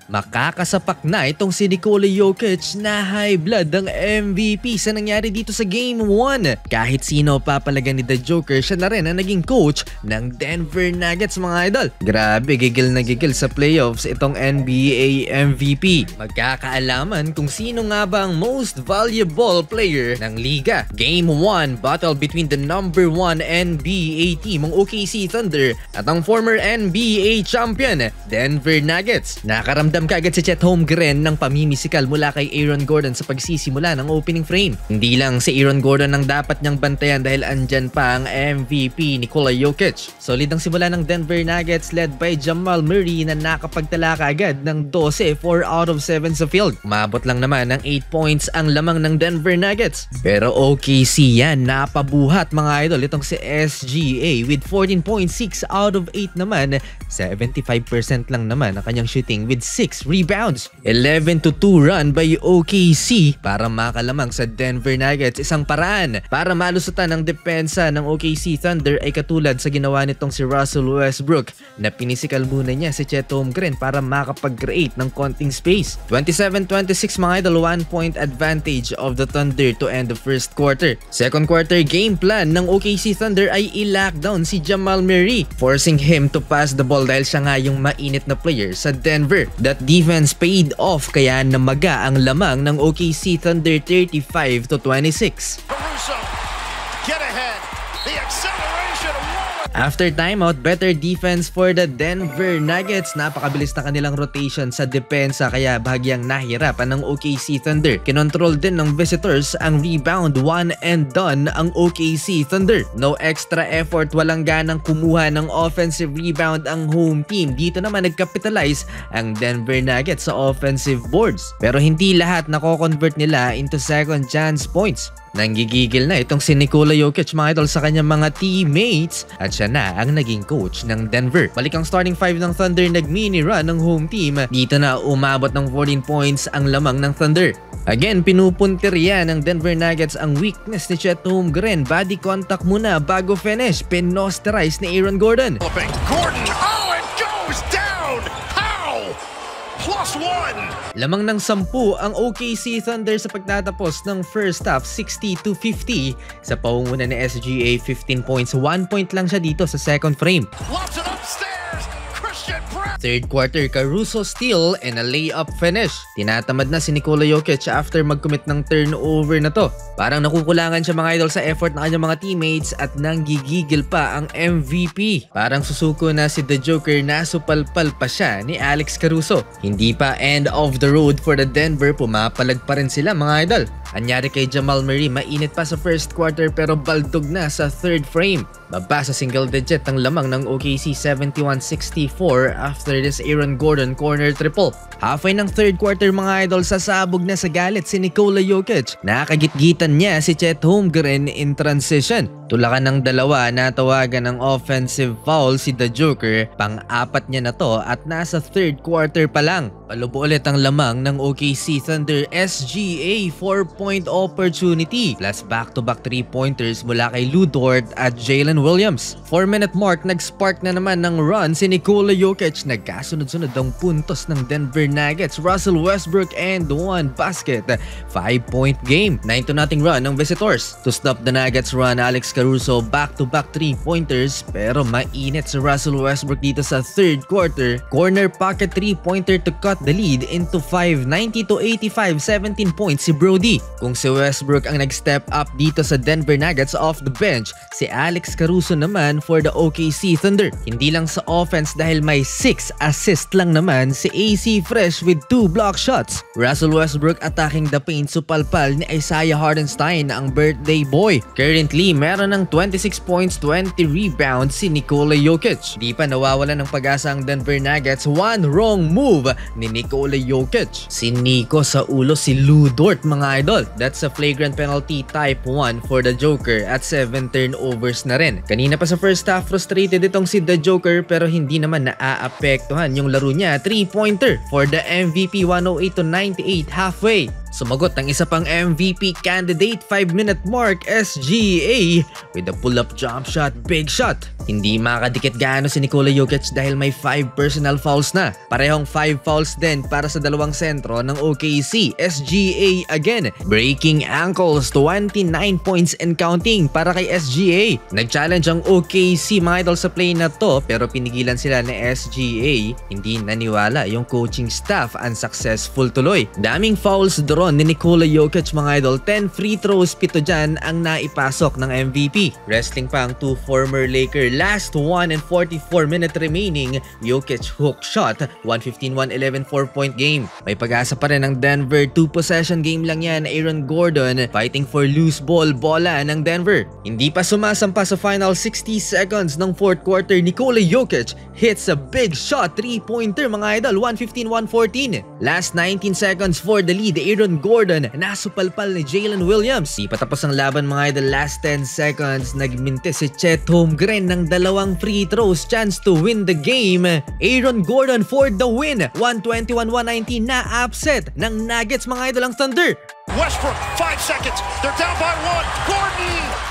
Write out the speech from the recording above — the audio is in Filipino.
Makakasapak na itong si Nikola Jokic na high blood ang MVP sa nangyari dito sa Game 1. Kahit sino papalagan ni The Joker, siya na rin ang naging coach ng Denver Nuggets mga idol. Grabe, gigil na gigil sa playoffs itong NBA MVP. Magkakaalaman kung sino nga ba ang most valuable player ng liga. Game 1, battle between the number 1 NBA team ang OKC Thunder at ang former NBA champion Denver Nuggets. Nakaramdam kaagad si Chet Holmgren ng pamimisikal mula kay Aaron Gordon sa pagsisimula ng opening frame. Hindi lang si Aaron Gordon ang dapat niyang bantayan dahil andyan pa ang MVP Nikola Jokic. Solid ang simula ng Denver Nuggets led by Jamal Murray na nakapagtala kaagad ng 12, 4 out of 7 sa field. Umabot lang naman ng 8 points ang lamang ng Denver Nuggets. Pero OKC yan, napabuhat mga idol itong si SGA with 14.6 out of 8 naman. 75% lang naman ang kanyang shooting with 6 rebounds. 11-2 run by OKC para makalamang sa Denver Nuggets. Isang paraan para malusutan ang depensa ng OKC Thunder ay katulad sa ginawa nitong si Russell Westbrook na pinisikal muna niya si Chet Holmgren para makapag-create ng konting space. 27-26 mga idol, 1 point advantage of the Thunder to end the first quarter. Second quarter game plan ng OKC Thunder ay i-lockdown si Jamal Murray, forcing him to pass the ball dahil siya nga yung mainit na player sa Denver. That defense paid off kaya namaga ang lamang ng OKC Thunder 35-26. Caruso, get ahead. The acceleration. After timeout, better defense for the Denver Nuggets. Napakabilis na kanilang rotation sa depensa kaya bahagyang nahirapan ng OKC Thunder. Kinontrol din ng visitors ang rebound, 1 and done ang OKC Thunder. No extra effort, walang ganang kumuha ng offensive rebound ang home team. Dito naman nagcapitalize ang Denver Nuggets sa offensive boards. Pero hindi lahat nako-convert nila into second chance points. Nanggigigil na itong si Nikola Jokic mga idol sa kanyang mga teammates at siya na ang naging coach ng Denver. Balik ang starting 5 ng Thunder, nag-mini run ng home team. Dito na umabot ng 14 points ang lamang ng Thunder. Again, pinupuntirya ng Denver Nuggets ang weakness ni Chet Holmgren. Body contact muna bago finish. Pinosterize ni Aaron Gordon. Gordon, oh, it goes down! How? +1! Lamang ng 10 ang OKC Thunder sa pagtatapos ng first half, 60-50 sa pangunguna ni SGA. 15 points, 1 point lang siya dito sa second frame. Lobs it upstairs! Christian Braun! Third quarter, Caruso steal and a layup finish. Tinatamad na si Nikola Jokic after mag-commit ng turnover na to. Parang nakukulangan siya mga idol sa effort ng kanyang mga teammates at nanggigigil pa ang MVP. Parang susuko na si The Joker na supalpal pa siya ni Alex Caruso. Hindi pa end of the road for the Denver, pumapalag pa rin sila mga idol. Anyari kay Jamal Murray, mainit pa sa first quarter pero baldog na sa third frame. Baba sa single digit ang lamang ng OKC, 71-64 after this Aaron Gordon corner triple. Halfway ng third quarter mga idol, sasabog na sa galit si Nikola Jokic. Nakagitgitan niya si Chet Holmgren in transition. Tulakan ng dalawa, natawagan ng offensive foul si The Joker. Pang-apat niya na to at nasa third quarter pa lang. Palubo ulit ang lamang ng OKC Thunder. SGA 4-point opportunity plus back-to-back 3-pointers mula kay Lu Dort at Jalen Williams. 4-minute mark, nag-spark na naman ng run si Nikola Jokic. Nagkasunod-sunod ang puntos ng Denver Nuggets. Russell Westbrook and 1 basket. 5-point game. 9-0 run ng visitors. To stop the Nuggets run, Alex Caruso back-to-back 3-pointers pero mainit si Russell Westbrook dito sa third quarter. Corner pocket 3-pointer to cut the lead into 5, 90-85, 17 points si Brody. Kung si Westbrook ang nag-step up dito sa Denver Nuggets off the bench, si Alex Caruso naman for the OKC Thunder. Hindi lang sa offense dahil may 6 assist lang naman si AC Fresh with 2 block shots. Russell Westbrook attacking the paint, supalpal ni Isaiah Hartenstein ang birthday boy. Currently, meron ng 26 points, 20 rebounds si Nikola Jokic. Di pa nawawalan ng pag-asa ang Denver Nuggets. One wrong move ni Nikola Jokic. Si Nico sa ulo si Lu Dort mga idol. That's a flagrant penalty type 1 for the Joker at 7 turnovers na rin. Kanina pa sa first half, frustrated itong si The Joker pero hindi naman naaapektuhan yung laro niya. 3-pointer for the MVP, 108-98 halfway. Sumagot ng isa pang MVP candidate 5-minute mark, SGA, with a pull-up jump shot, big shot. Hindi makadikit gaano si Nikola Jokic dahil may 5 personal fouls na. Parehong 5 fouls din para sa dalawang sentro ng OKC. SGA again, breaking ankles, 29 points and counting para kay SGA. Nag-challenge ang OKC mga idol sa play na to pero pinigilan sila ni SGA. Hindi naniwala yung coaching staff, unsuccessful tuloy. Daming fouls drawn ni Nikola Jokic mga idol, 10 free throws, 7 dyan ang naipasok ng MVP. Wrestling pa ang 2 former Laker, last 1 and 44 minute remaining, Jokic hook shot, 115-111 4-point game. May pag-asa pa rin ng Denver, 2-possession game lang yan. Aaron Gordon fighting for loose ball, bola ng Denver. Hindi pa sumasampa sa final 60 seconds ng 4th quarter, Nikola Jokic hits a big shot, 3-pointer mga idol, 115-114. Last 19 seconds for the lead, Aaron Gordon nasupalpal ni Jalen Williams. Di pa tapos ang laban mga idol, last 10 seconds, nagminti si Chet Holmgren ng 2 free throws, chance to win the game. Aaron Gordon for the win, 121-119 na upset ng Nuggets mga idol ang Thunder. Westbrook, 5 seconds. They're down by 1. Gordon